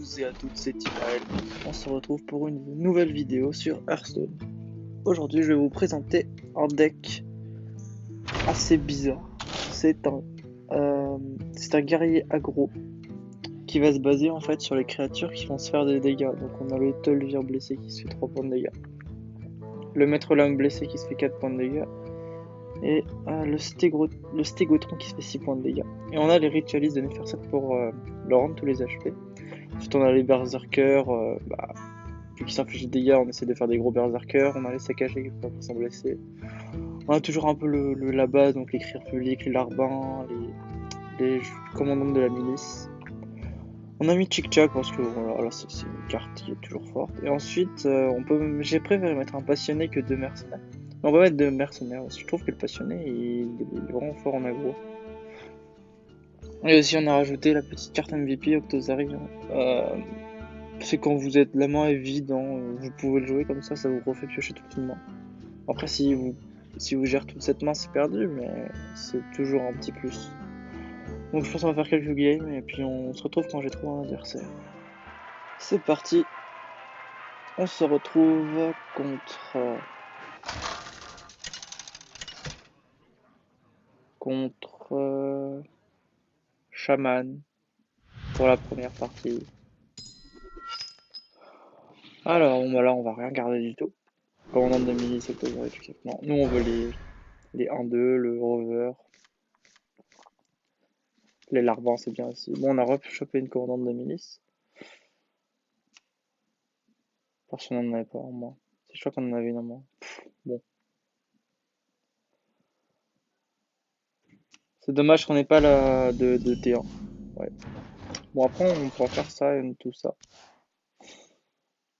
tous et à toutes, c'est Timael. On se retrouve pour une nouvelle vidéo sur Hearthstone. Aujourd'hui, je vais vous présenter un deck assez bizarre. C'est un, c'est un guerrier aggro qui va se baser en fait sur les créatures qui vont se faire des dégâts. Donc on a le Tolvir blessé qui se fait 3 points de dégâts, le Maître Lame blessé qui se fait 4 points de dégâts, et le Stégotron qui se fait 6 points de dégâts. Et on a les Ritualistes de Neferset pour leur rendre tous les HP. Ensuite on a les Berserkers, vu qu'ils s'infligent des dégâts, on essaie de faire des gros Berserkers. On a les saccagés qui sont blessés. On a toujours un peu la base, donc les crieurs publics, les larbins, les commandants de la milice. On a mis Chic-Chac parce que voilà, c'est une carte qui est toujours forte. Et ensuite, j'ai préféré mettre un passionné que deux mercenaires. On va mettre deux mercenaires aussi. Je trouve que le passionné il est vraiment fort en aggro. Et aussi, on a rajouté la petite carte MVP Octozari. C'est quand vous êtes la main est vide, hein, vous pouvez le jouer comme ça vous refait piocher toute une main. Après, si vous gérez toute cette main, c'est perdu, mais c'est toujours un petit plus. Donc je pense qu'on va faire quelques games et puis on se retrouve quand j'ai trouvé un adversaire. C'est parti. On se retrouve contre Shaman pour la première partie. Alors bon, bah là on va rien garder du tout. Commandant de milice, Octogone, effectivement. Nous on veut les 1-2, le rover. Les larbans c'est bien aussi. Bon, on a chopé une commandante de milice. Parce qu'on en avait pas en moins. Je crois qu'on en avait une en moins. Bon. C'est dommage qu'on n'ait pas la de T1. Ouais. Bon, après, on pourra faire ça et tout ça.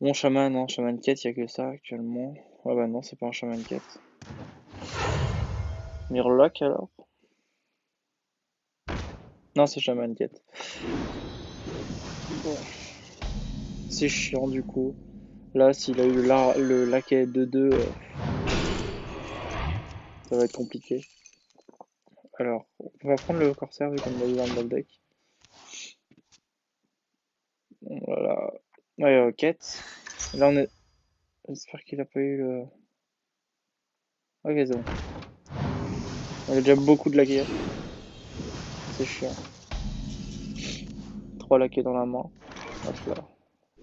Bon, chaman, non, chaman quête, il n'y a que ça actuellement. Ouais, bah non, c'est pas un chaman quête. Mirlock alors? Non, c'est chaman quête. Bon. C'est chiant du coup. Là, s'il a eu le laquais 2-2, ça va être compliqué. Alors, on va prendre le corsaire vu qu'on l'a eu dans le deck. Bon, voilà. Ouais, quête. Là, on est. J'espère qu'il a pas eu le. Ok, c'est bon. On a déjà beaucoup de laquais. C'est chiant. 3 laquais dans la main. Hop là.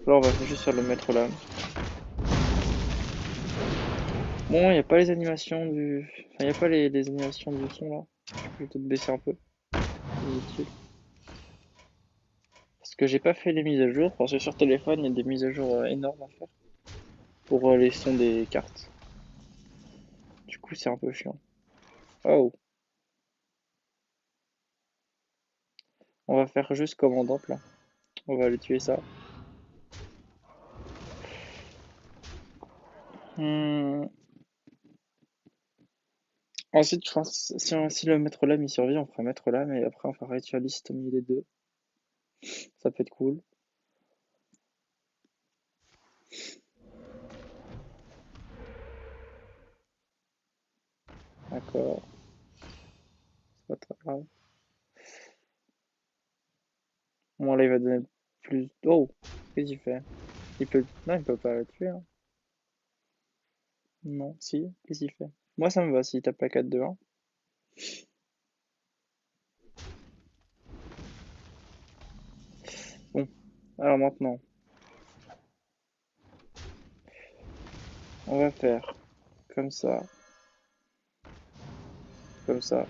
Là, on va juste faire le maître lame. Bon, il n'y a pas les animations du. Enfin, il n'y a pas les animations du son là. Je vais peut-être baisser un peu. C'est utile. Parce que j'ai pas fait les mises à jour. Parce que sur téléphone, il y a des mises à jour énormes à faire. Pour les sons des cartes. Du coup, c'est un peu chiant. Oh. On va faire juste commandante là. On va aller tuer ça. Hmm. Ensuite, je pense, si le maître lame il survit, on fera maître lame et après on fera ritualiste au milieu des deux. Ça peut être cool. D'accord. C'est pas très grave. Bon, là, il va donner plus. Oh! Qu'est-ce qu'il fait? Il peut. Non, il peut pas la tuer, hein. Non, si. Qu'est-ce qu'il fait? Moi, ça me va s'il tape la 4-2-1. Bon. Alors maintenant, on va faire comme ça. Comme ça.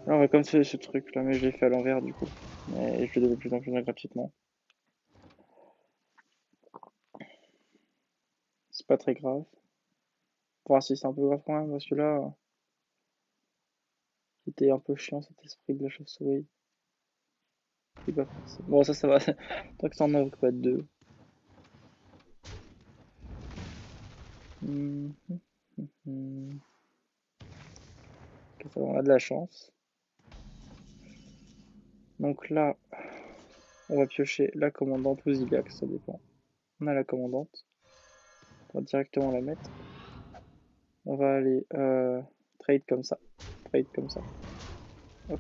Alors, on va comme ce truc là, mais je l'ai fait à l'envers du coup. Mais je le donne de plus en plus gratuitement. C'est pas très grave. Enfin, si c'est un peu grave quand même, parce que là, c'était un peu chiant cet esprit de la chauve-souris. C'est pas forcément. Bon, ça va. Tant que ça en invoque pas de deux. Hum, hum, hum. Ok, ça va, on a de la chance. Donc là, on va piocher la commandante ou Ziliax, ça dépend. On a la commandante. On va directement la mettre. On va aller trade comme ça. Trade comme ça. Hop.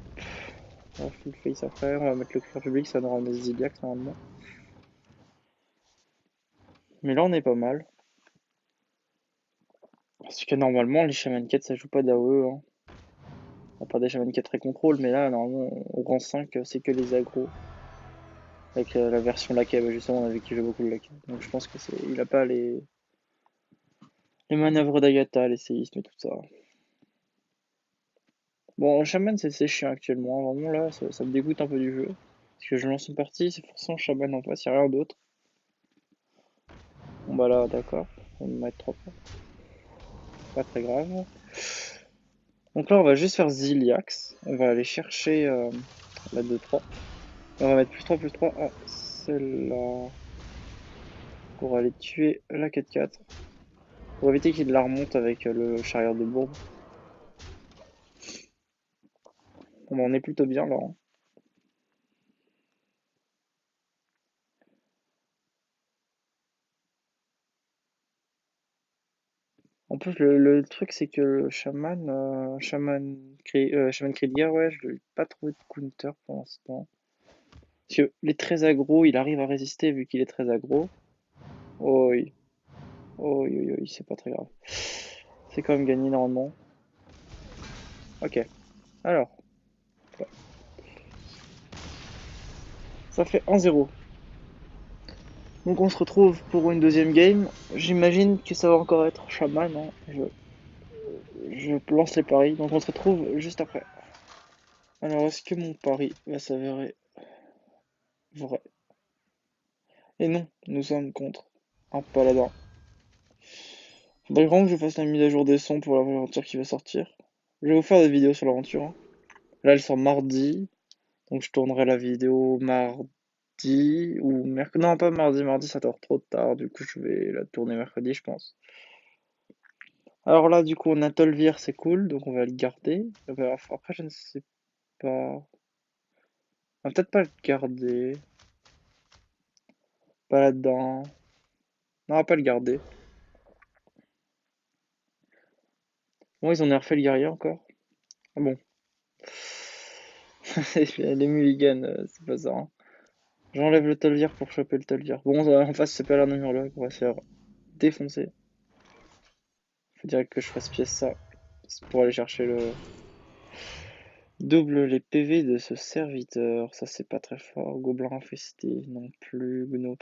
On va full face après, on va mettre le clear public, ça nous rend des Ziliacs normalement. Mais là on est pas mal. Parce que normalement les Shaman 4 ça joue pas d'AOE. Hein. À part des Shaman 4 très contrôle, mais là normalement au rang 5 c'est que les agros. Avec la version laquais, bah, justement on avait kiffé beaucoup le laquais. Donc je pense que c'est. Il a pas les manœuvres d'Agatha, les séismes et tout ça. Bon, Shaman c'est chiant actuellement, vraiment là ça me dégoûte un peu du jeu. Parce que je lance une partie, c'est forcément Shaman en face, y'a rien d'autre. Bon bah là d'accord, on va me mettre 3 points. Pas très grave. Donc là on va juste faire Ziliax. On va aller chercher la 2-3. Et on va mettre +3/+3 à celle-là. Pour aller tuer la 4-4. Pour éviter qu'il la remonte avec le chariot de bourbe. Bon, bah, on est plutôt bien là. Hein. En plus le truc c'est que le chaman, Shaman Krieger, ouais, je n'ai pas trouvé de counter pour l'instant. Parce que les très aggro, il arrive à résister vu qu'il est très aggro. Oh oui. Oh oui, oui, oui, c'est pas très grave. C'est quand même gagné normalement. Ok. Alors, ça fait 1-0. Donc on se retrouve pour une deuxième game. J'imagine que ça va encore être Shaman. Hein. Je lance les paris. Donc on se retrouve juste après. Alors est-ce que mon pari va s'avérer vrai? Et non, nous sommes contre un paladin. Faudrait vraiment que je fasse la mise à jour des sons pour l'aventure qui va sortir. Je vais vous faire des vidéos sur l'aventure. Hein. Là elle sort mardi. Donc je tournerai la vidéo mardi ou mercredi. Non, pas mardi. Mardi ça dort trop tard. Du coup je vais la tourner mercredi je pense. Alors là, du coup, on a Tolvir, c'est cool, donc on va le garder. Après, je ne sais pas. On va peut-être pas le garder. Pas là-dedans. Non, on va pas le garder. Bon, ils ont nerfé le guerrier encore. Ah bon. Les mulligans, c'est pas ça. Hein. J'enlève le Tolvir pour choper le Tolvir. Bon, en face, c'est pas la Murloc, on va se faire défoncer. Faut direct que je fasse pièce ça. C'est pour aller chercher le. Double les PV de ce serviteur. Ça, c'est pas très fort. Gobelin infesté non plus. Gno.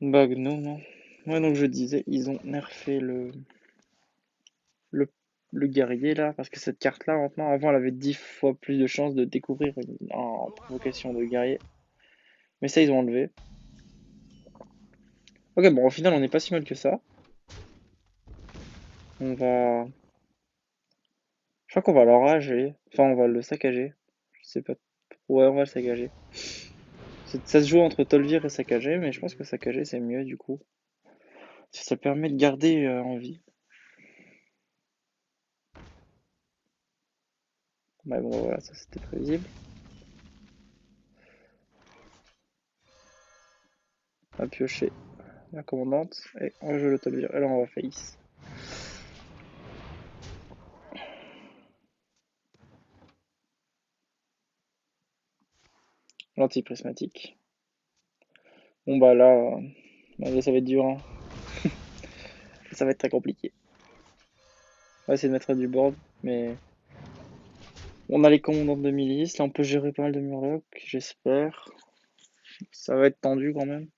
Bah, Gno, non. Ouais, donc je disais, ils ont nerfé le, le guerrier là, parce que cette carte là, maintenant, avant, elle avait 10 fois plus de chances de découvrir en provocation de guerrier. Mais ça, ils ont enlevé. Ok, bon, au final, on n'est pas si mal que ça. On va. Je crois qu'on va l'enrager. Enfin, on va le saccager. Je sais pas. Ouais, on va le saccager. Ça se joue entre Tolvir et saccager, mais je pense que saccager c'est mieux du coup. Ça permet de garder en vie. Ouais, bon, voilà, ça c'était prévisible. On va piocher la commandante et on va jouer le Tolvir. Et là, on va face. L'anti-prismatique. Bon, bah là, ça va être dur. Hein. Ça va être très compliqué. On va essayer de mettre du board, mais on a les commandantes de milice. Là, on peut gérer pas mal de murlocs, j'espère. Ça va être tendu quand même.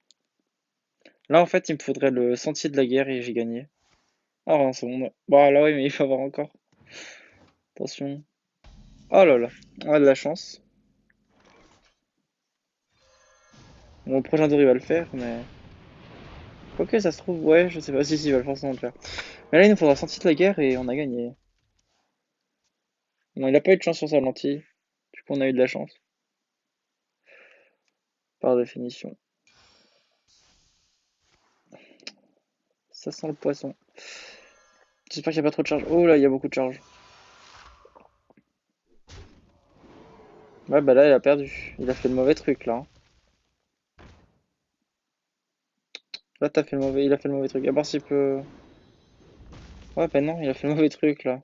Là, en fait, il me faudrait le sentier de la guerre et j'ai gagné. Ah, non, c'est bon. Bah, là, oui, mais il faut avoir encore. Attention. Oh là là, on a de la chance. Bon, le prochain tour, il va le faire, mais. Quoique, ça se trouve, ouais, je sais pas. Si, il va forcément le faire. Mais là, il nous faudra sentier de la guerre et on a gagné. Bon, il a pas eu de chance sur sa lentille. Du coup, on a eu de la chance. Par définition. Ça sent le poisson. J'espère qu'il n'y a pas trop de charge. Oh là, il y a beaucoup de charge. Ouais, bah là, il a perdu. Il a fait le mauvais truc, là. Hein. Là, t'as fait le mauvais. Il a fait le mauvais truc. À voir s'il peut. Ouais, bah non, il a fait le mauvais truc, là.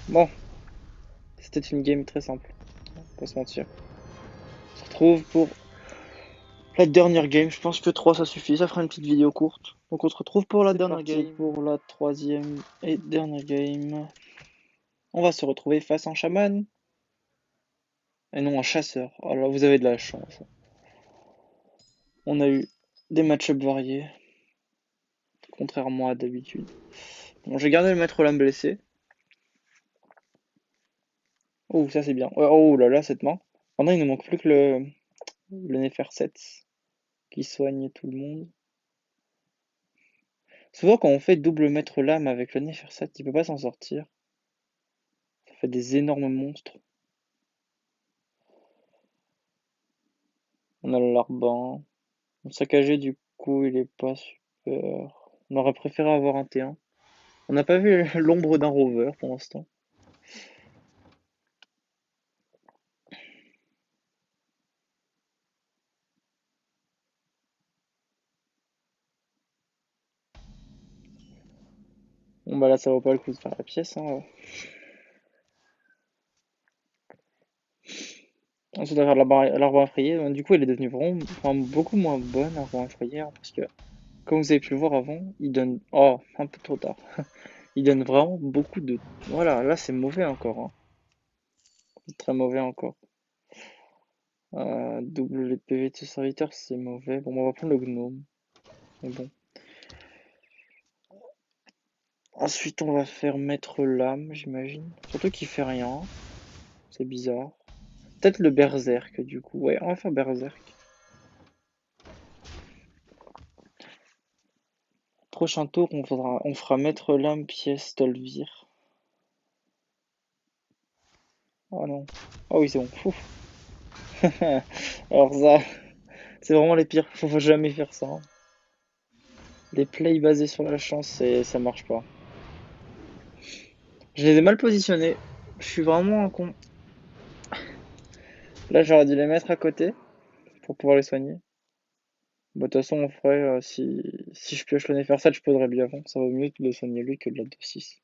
Bon, c'était une game très simple, on va pas se mentir. On se retrouve pour la dernière game, je pense que 3 ça suffit, ça fera une petite vidéo courte. Donc on se retrouve pour la dernière game, pour la troisième et dernière game. On va se retrouver face à un chaman. Et non un chasseur. Alors vous avez de la chance. On a eu des match-ups variés, contrairement à d'habitude. Bon, j'ai gardé le maître lame blessé. Oh, ça c'est bien. Oh là là, cette main. Maintenant, il ne manque plus que le Neferset qui soigne tout le monde. Souvent, quand on fait double maître lame avec le Neferset, il peut pas s'en sortir. Ça fait des énormes monstres. On a le Larbin. Le saccagé, du coup, il est pas super. On aurait préféré avoir un T1. On n'a pas vu l'ombre d'un rover pour l'instant. Bon bah là ça vaut pas le coup de faire la pièce, hein. Ensuite on va faire l'arbre effrayé. Du coup elle est devenue vraiment enfin, beaucoup moins bonne l'arbre effrayé hein, parce que comme vous avez pu le voir avant, il donne. Oh, un peu trop tard. Il donne vraiment beaucoup de. Voilà, là c'est mauvais encore, hein. Très mauvais encore. Double les PV de ce serviteur, c'est mauvais. Bon, on va prendre le gnome. Mais bon. Ensuite, on va faire mettre l'âme, j'imagine. Surtout qu'il fait rien. C'est bizarre. Peut-être le berserk, du coup. Ouais, on va faire berserk. Prochain tour, on fera mettre l'âme pièce Tolvir. Oh non. Oh oui, c'est bon. Ouf. Alors ça, c'est vraiment les pires. Faut jamais faire ça, hein. Les plays basés sur la chance, ça marche pas. Je les ai mal positionnés. Je suis vraiment un con. Là, j'aurais dû les mettre à côté pour pouvoir les soigner. Bah, de toute façon, on ferait, si je pioche le Nefersat, je poserais bien avant. Ça vaut mieux de le soigner lui que de la 2-6.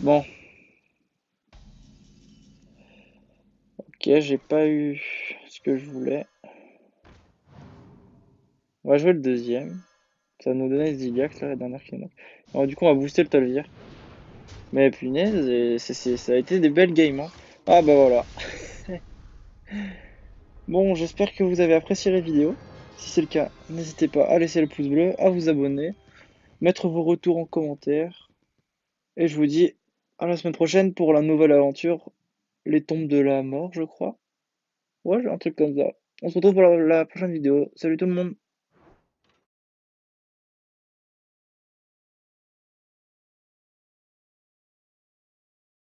Bon, ok, j'ai pas eu ce que je voulais. On va jouer le deuxième. Ça va nous donner Ziliax, là, la dernière qui nous manque. Alors, du coup, on va booster le Tolvir. Mais punaise, ça a été des belles games, hein. Ah bah voilà. Bon, j'espère que vous avez apprécié la vidéo. Si c'est le cas, n'hésitez pas à laisser le pouce bleu, à vous abonner, mettre vos retours en commentaire. Et je vous dis à la semaine prochaine pour la nouvelle aventure, les tombes de la mort, je crois. Ouais, un truc comme ça. On se retrouve pour la prochaine vidéo. Salut tout le monde!